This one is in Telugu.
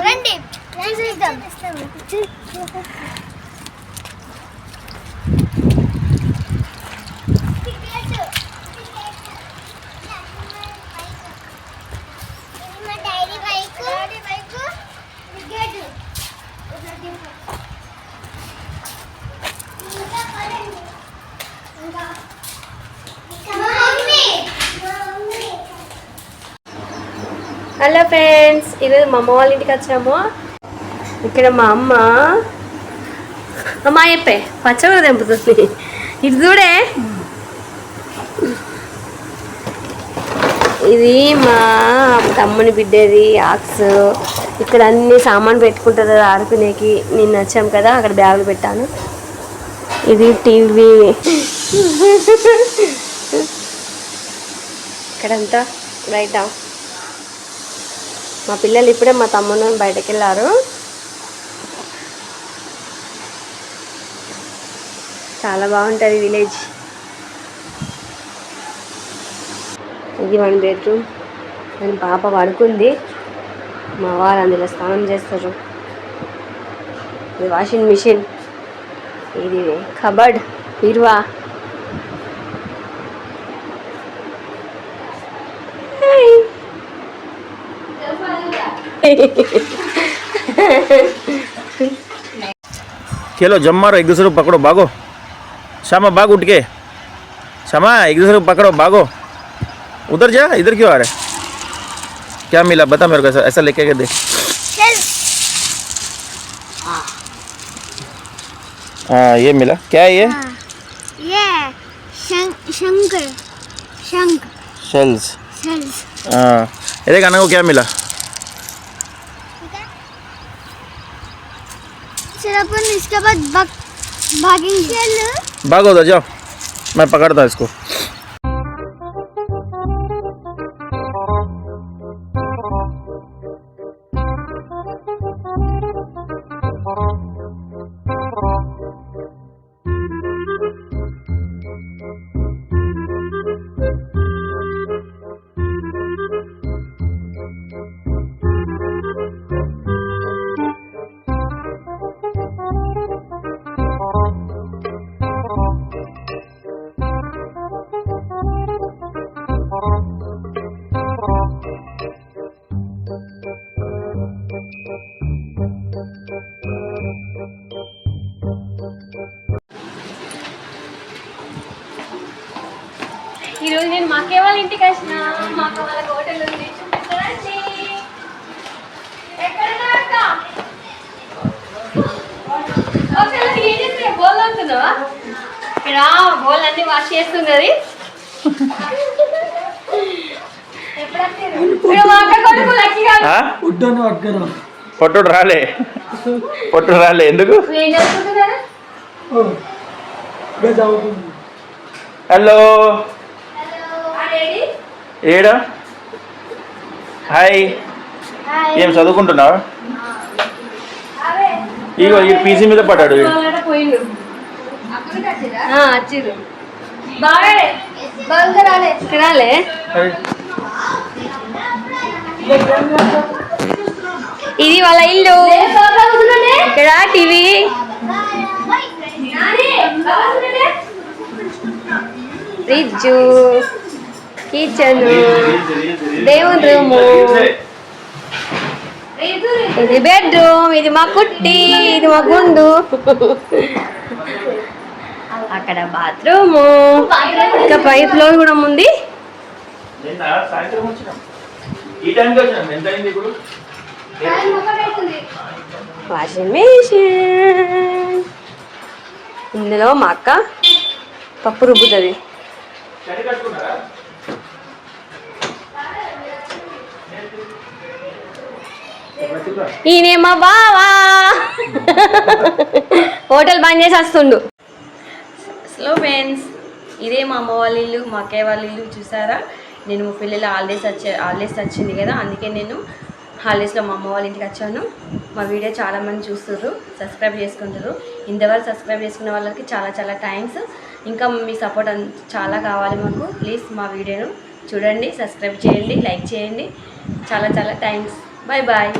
రండి హలో ఫ్రెండ్స్, ఈరోజు మా అమ్మ వాళ్ళ ఇంటికి వచ్చాము. ఇక్కడ మా అమ్మ చెప్పే పచ్చగా తెంపుతుంది. ఇది చూడే, ఇది మా తమ్ముని బిడ్డది ఆక్స్. ఇక్కడ అన్ని సామాన్ పెట్టుకుంటుంది ఆడుకునేకి. నిన్న వచ్చాం కదా, అక్కడ బ్యాగులు పెట్టాను. ఇది టీవీ. ఇక్కడంతా బయట మా పిల్లలు ఇప్పుడే మా తమ్ముని బయటకు వెళ్ళారు. చాలా బాగుంటుంది విలేజ్. ఇది 1 బెడ్రూమ్. అని పాప పడుకుంది, మా వారు అందులో స్నానం చేస్తారు. ఇది వాషింగ్ మిషన్, ఇది కబర్డ్, బీరువా. खेलो जम मारो, एक दूसरे को पकड़ो, भागो। श्यामा भाग उठ के, श्यामा एक दूसरे को पकड़ो, भागो। उधर जा, इधर क्यों आ रहे? क्या मिला बता मेरे को, ऐसा लेके के देख। हाँ ये मिला, क्या है ये? ये शंख शेल्स। हाँ ये देख, को क्या मिला? अपन इसके बाद भागेंगे। भागो उधर जाओ, मैं पकड़ता हूँ इसको। ఈరోజు నేను మా అక్క వాళ్ళ ఇంటికి వచ్చిన. మా అక్క వాళ్ళ హోటల్ ఉంది, చూపిస్తానండి. ఏం చేస్తే బోల్ అవుతుందా? ఇక్కడ బోల్ అన్ని వాష్ చేస్తున్నది. పొట్టుడు రాలే, పొట్టుడు రాలే. ఎందుకు? హలో ఏడా, హాయ్. ఏం చదువుకుంటున్నావా? ఇగో ఈ పీసీ మీద పడ్డాడు. ఇది వాళ్ళ ఇల్లు. ఇక్కడ టీవీ, ఫ్రిడ్జ్, కిచెన్, దేవుని రూము, ఇది బెడ్రూమ్, ఇది మా కుట్టి, ఇది మా గుండు. అక్కడ బాత్రూము, ఇంకా పై ఫ్లోర్ కూడా ఉంది. Washing machine. ఇందులో మా అక్క పప్పు రుబ్బుతుంది. ఈయనే మా బావా హోటల్ బంద్ చేసి వస్తుండు. స్లో ఫ్రెండ్స్, ఇదే మా అమ్మ వాళ్ళ ఇల్లు, మా అక్కయ్య వాళ్ళ ఇల్లు. చూసారా, నేను మా పిల్లలు హాలిడేస్ వచ్చింది కదా, అందుకే నేను హాలిడేస్లో మా అమ్మ వాళ్ళ ఇంటికి వచ్చాను. మా వీడియో చాలామంది చూస్తుర్రు, సబ్స్క్రైబ్ చేసుకుంటారు. ఇంతవరకు సబ్స్క్రైబ్ చేసుకున్న వాళ్ళకి చాలా చాలా థ్యాంక్స్. ఇంకా మీ సపోర్ట్ చాలా కావాలి మాకు. ప్లీజ్ మా వీడియోను చూడండి, సబ్స్క్రైబ్ చేయండి, లైక్ చేయండి. చాలా చాలా థ్యాంక్స్. Bye bye.